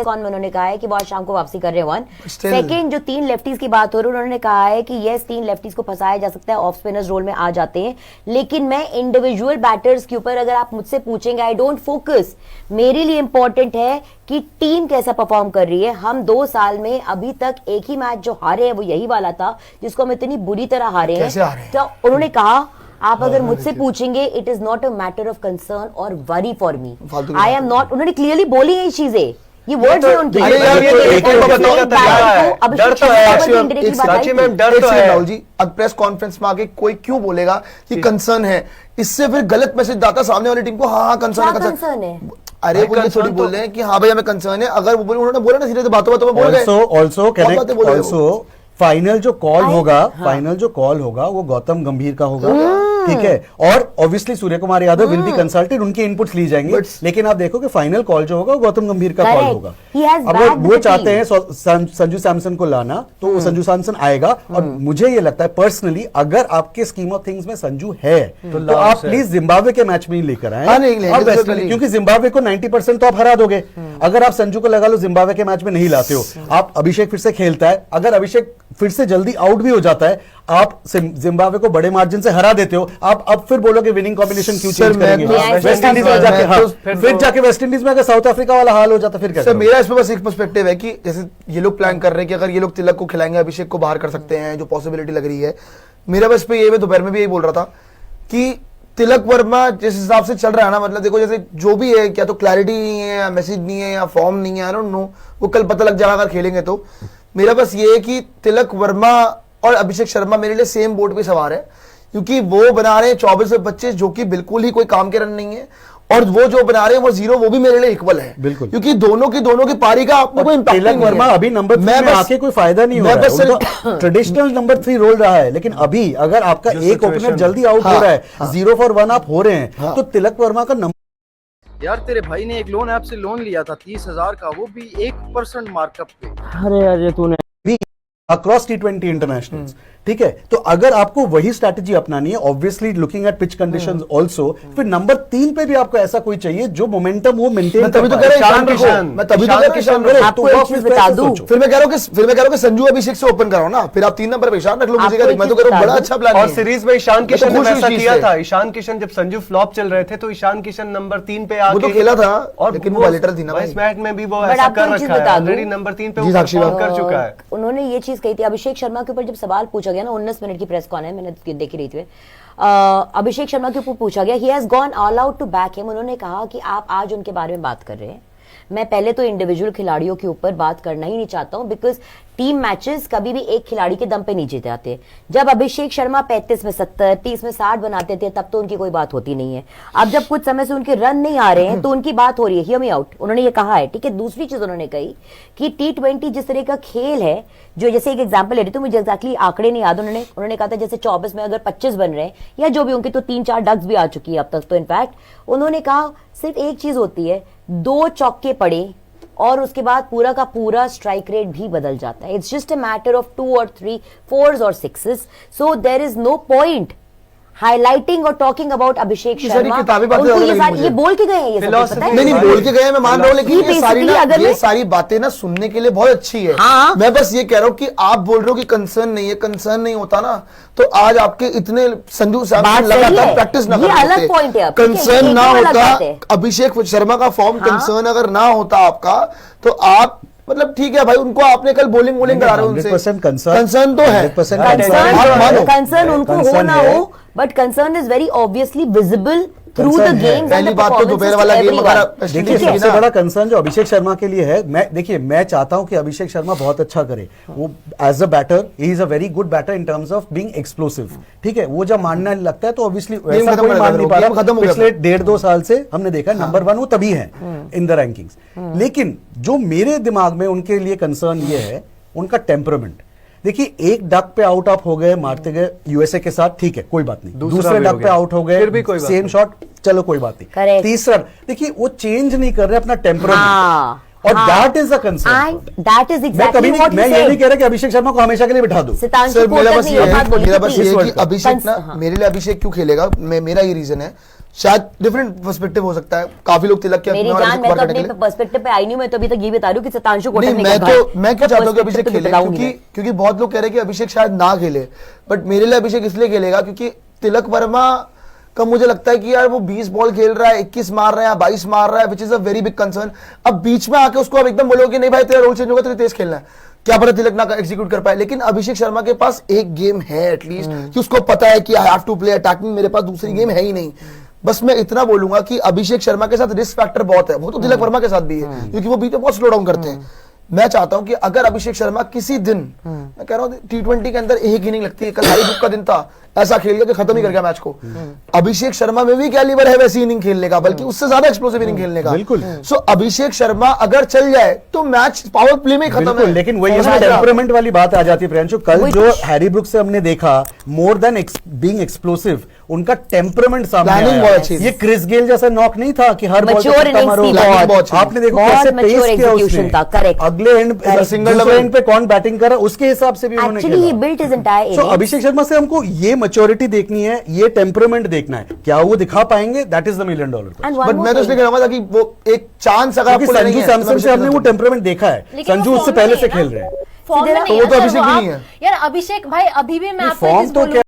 कौन में उन्होंने कहा है कि बहुत शाम को वापसी कर रहे हैं। वन सेकंड, जो 3 लेफ्टीज की बात हो रही है, उन्होंने कहा है कि यस 3 लेफ्टीज को फंसाया जा सकता है, ऑफ स्पिनर्स रोल में आ जाते हैं, लेकिन मैं इंडिविजुअल बैटर्स के ऊपर अगर आप मुझसे पूछेंगे, आई डोंट फोकस। मेरे लिए इंपॉर्टेंट है कि टीम कैसा परफॉर्म कर रही है। हम 2 साल में अभी तक एक ही मैच जो हारे हैं वो यही वाला था जिसको हम इतनी बुरी तरह हारे हैं। तो उन्होंने कहा आप अगर मुझसे पूछेंगे, it is not a matter of concern or worry for me, I am not. उन्होंने क्लियरली बोली है ये चीजें, ये वर्ड्स हैं उनके। राहुल जी, अब प्रेस कॉन्फ्रेंस में आके कोई क्यों बोलेगा कि कंसर्न है? इससे फिर गलत मैसेज जाता सामने वाली टीम को, हाँ कंसर्न है। अरे वो ये थोड़ी बोल रहे हैं कि हाँ भाई हमें कंसर्न है। अगर वो उन्होंने बोला ना सीधे बातों बातों में बोल गए। फाइनल जो कॉल होगा वो गौतम गंभीर का होगा, ठीक है, और obviously Surya Kumar Yadav will be consulted, उनके इनपुट्स ली जाएंगे, लेकिन आप देखो कि फाइनल कॉल जो होगा वो गौतम गंभीर का कॉल होगा। अगर वो चाहते हैं संजू सैमसन को लाना तो संजू सैमसन आएगा, और मुझे ये लगता है पर्सनली अगर आपके स्कीम ऑफ थिंग्स में संजू है तो आप प्लीज जिम्बाब्वे के मैच में ही लेकर आए, क्योंकि जिम्बाब्वे को 90% तो आप हरा दोगे। अगर आप संजू को लगा लो जिम्बाब्वे के मैच में नहीं लाते हो, आप अभिषेक फिर से खेलता है, अगर अभिषेक फिर से जल्दी आउट भी हो जाता है, आप जिम्बाब्वे को बड़े मार्जिन से हरा देते हो, आप अब फिर बोलोगे विनिंग कॉम्बिनेशन क्यों चेंज करेंगे? वेस्ट इंडीज में जाके फिर जाके वेस्ट इंडीज में अगर साउथ अफ्रीका वाला हाल हो जाता फिर क्या? मेरा इसमें बस एक पर्सपेक्टिव है कि जैसे ये लोग प्लान कर रहे हैं कि अगर ये लोग तिलक को खिलाएंगे, अभिषेक को बाहर कर सकते हैं, जो पॉसिबिलिटी लग रही है। मेरा बस पे ये, मैं दोपहर में भी यही बोल रहा था कि तिलक वर्मा जिस हिसाब से चल रहा है ना, मतलब देखो जैसे जो भी है, क्या तो क्लैरिटी नहीं है या मैसेज नहीं है या फॉर्म नहीं है, आई डोंट नो, वो कल पता लग जाएगा अगर खेलेंगे तो। मेरा बस ये है कि तिलक वर्मा और अभिषेक शर्मा मेरे लिए सेम बोट पे सवार है, क्योंकि वो बना रहे हैं 24 से 25 जो कि बिल्कुल ही कोई काम के रन नहीं है, और वो जो बना रहे हैं वो 0 वो भी मेरे लिए इक्वल है, बिल्कुल, क्योंकि दोनों की पारी का आपको कोई इम्पैक्ट नहीं है। वर्मा अभी नंबर 3 में आके कोई फायदा नहीं हो रहा है, ट्रेडिशनल नंबर 3 रोल रहा है, लेकिन अभी अगर आपका एक ओपनर जल्दी आउट हो रहा है, 0 for 1 आप हो रहे हैं, तो तिलक वर्मा का नंबर। यार तेरे भाई ने एक लोन ऐप से लोन लिया था 30,000 का, वो भी 1% मार्कअप पे। अरे यार ये तूने अक्रॉस T20 इंटरनेशनल्स, ठीक है, तो अगर आपको वही स्ट्रैटेजी अपनानी है, obviously looking at pitch conditions also, फिर नंबर 3 पे भी आपको ऐसा कोई चाहिए जो मोमेंटम वो मेंटेन कर पाए। फिर मैं कह रहा हूं कि संजू अभिषेक से ओपन कराओ ना, फिर आप 3 नंबर पे ईशान रख लो, मुझे मैं तो कह रहा हूं बड़ा अच्छा प्लान है। और सीरीज में ईशान किशन ने ऐसा किया था। ईशान किशन जब संजू फ्लॉप चल रहे थे तो ईशान किशन नंबर 3 पे आके वो तो खेला था, और लेकिन वो वालेटर थी ना इस मैच में भी वो ऐसा कर रखा है, ऑलरेडी नंबर 3 पे वो परफॉर्म कर चुका है। उन्होंने ये चीज कही थी अभिषेक शर्मा के ऊपर, जब सवाल पूछा गया ना 19 मिनट की प्रेस कॉन है, मैंने देखी रही थी, अभिषेक शर्मा के ऊपर पूछा गया, he has gone all out to back him. उन्होंने कहा कि आप आज उनके बारे में बात कर रहे हैं, मैं पहले तो इंडिविजुअल खिलाड़ियों के ऊपर बात करना ही नहीं चाहता हूं, बिकॉज टीम मैचेस कभी भी एक खिलाड़ी के दम पे नहीं जीते जाते। जब अभिषेक शर्मा 35 में 70, 30 में 60 बनाते थे, तब तो उनकी कोई बात होती नहीं है। अब जब कुछ समय से उनके रन नहीं आ रहे हैं तो उनकी बात हो रही है, हियर मी आउट, उन्होंने ये कहा है, ठीक है। दूसरी चीज उन्होंने कही कि T20 जिस तरह का खेल है, जो जैसे एक एग्जाम्पल ले रही थी, मुझे एक्जैक्टली आंकड़े नहीं याद, उन्होंने कहा था जैसे 24 में अगर 25 बन रहे हैं या जो भी, उनकी तो 3-4 डक्स भी आ चुकी है अब तक। तो इनफैक्ट उन्होंने कहा सिर्फ एक चीज होती है, 2 चौके पड़े और उसके बाद पूरा का पूरा स्ट्राइक रेट भी बदल जाता है। It's just a matter of 2 or 3 4s और 6s, so there is no point highlighting और टॉकिंग अबाउट अभिषेक शर्मा। ये बोल के गए हैं, ये सब पता है? नहीं बोल के गए, मैं मान रहा हूं, लेकिन ये सारी बातें ना सुनने के लिए बहुत अच्छी है। हाँ? मैं बस ये कह रहा हूं कि आप बोल रहे हो कि कंसर्न नहीं है, कंसर्न नहीं होता ना तो आज आपके इतने संजू साहब लगातार प्रैक्टिस ना करते, कंसर्न ना होता, अभिषेक शर्मा का फॉर्म कंसर्न अगर ना होता आपका, तो आप मतलब ठीक है भाई, उनको आपने कल बॉलिंग करा रहे हो, उनसे कंसर्न तो है, कंसर्न उनको हो ना हो, but concern is very obviously visible through the games. पहली बात तो दोपहर वाला गेम वगैरह, देखिए सबसे बड़ा कंसर्न जो अभिषेक शर्मा के लिए है, मैं चाहता हूं कि अभिषेक शर्मा बहुत अच्छा करे, वो as a batter he is a very good batter in terms of being explosive, ठीक है। वो जब मारने लगता है तो ऑब्वियसली वैसा कोई मान नहीं पा रहा, पिछले 1.5-2 साल से हमने देखा नंबर 1 वो तभी है इन द रैंकिंग्स। लेकिन जो मेरे दिमाग में उनके लिए कंसर्न ये है उनका टेम्परामेंट। देखिए एक डक पे आउट आप हो गए, मारते गए यूएसए के साथ, ठीक है कोई बात नहीं, दूसरे डक पे आउट हो गए, सेम शॉट, चलो कोई बात नहीं, तीसरा देखिए वो चेंज नहीं कर रहे अपना टेम्परामेंट, और that is the concern, that is exactly what मैं ये नहीं कह रहा कि अभिषेक शर्मा को हमेशा के लिए बिठा दो। मेरा बस ये है कि अभिषेक ना, मेरे लिए अभिषेक क्यों खेलेगा, मेरा ये रीजन है, शायद डिफरेंट पर्सपेक्टिव हो सकता है, काफी लोग तिलक के मेरी अपने और जान, अभिषेक मैं को तो बाहर करने अपने के लिए। पर्सपेक्टिव पे आई नहीं हूं, मैं तो अभी तक ये बता रही हूँ कि सतांशु कोटक नहीं, ने मैं क्या कहा। क्या चाहता हूँ कि अभिषेक perspective खेले, बताऊंगी क्योंकि बहुत लोग कह रहे हैं कि अभिषेक शायद ना खेले, बट मेरे लिए अभिषेक इसलिए खेलेगा क्योंकि तिलक वर्मा का मुझे लगता है कि यार वो 20 बॉल खेल रहा है, 21 मार रहा है, 22 मार रहा है, which is a very big concern. अब बीच में आके उसको अब एकदम बोलोगे कि नहीं भाई तेरा रोल चेंज होगा, तेरे तेज खेलना है, क्या पता तिलक ना एग्जीक्यूट कर पाए। लेकिन अभिषेक शर्मा के पास एक गेम है एटलीस्ट, कि उसको पता है कि I have to play attacking, मेरे पास दूसरी गेम है ही नहीं। बस मैं इतना बोलूंगा कि अभिषेक शर्मा के साथ रिस्क फैक्टर बहुत है, वो तो तिलक वर्मा के साथ भी है, क्योंकि वो बीच में बहुत स्लो डाउन करते हैं। मैं चाहता हूं कि अगर अभिषेक शर्मा किसी दिन, मैं कह रहा हूं T20 के अंदर एक इनिंग लगती है, कल हैरी ब्रूक का दिन था, ऐसा खेल गया कि खत्म ही कर गया मैच को। अभिषेक शर्मा में भी कैलिबर है वैसी इनिंग खेलने का, बल्कि उससे ज्यादा एक्सप्लोसिव इनिंग खेलने का। बिल्कुल। सो अभिषेक शर्मा अगर चल जाए तो मैच पावर प्ले में ही खत्म बिल्कुल, है। लेकिन वही समझ रहे हैं आप? टेम्परामेंट वाली बात आ जाती है प्रियांशु। कल वही जो कुछ- हैरी ब्रुक से हमने देखा, मोर देन बीइंग एक्सप्लोसिव, उनका टेम्परामेंट सामने Planning आया। बहुत अच्छी थी। ये क्रिस गेल जैसा नॉक नहीं था कि हर बॉल Mature पे छक्का innings मारो। थी Planning बहुत अच्छी थी। आपने देखो बहुत कैसे mature पेस किया execution उसने। था, correct। अगले एंड single दूसरे double। एंड पे कौन बैटिंग कर रहा है उसके हिसाब से भी उन्होंने एक्चुअली ही खेला। Built his entire So, innings. Abhishek Sharma से हमको ये मैच्योरिटी देखनी है, ये टेम्परामेंट देखना है, क्या वो दिखा पाएंगे? That is the $1 million And one but more मैं तो इसलिए thing. कह रहा था कि वो एक चांस अगर क्योंकि आपको लेनी संजू है, तो सैमसन से अभिषेक हमने वो शर्मा- टेम्परामेंट देखा है। लेकिन संजू वो उससे फॉर्म पहले में से नहीं है खेल ना। रहे हैं। फॉर्म में तो नहीं वो है तो ना, अभिषेक तो भी आप- नहीं है। यार अभिषेक भाई अभी भी मैं आपको एक फॉर्म चीज तो बोलूं, क्या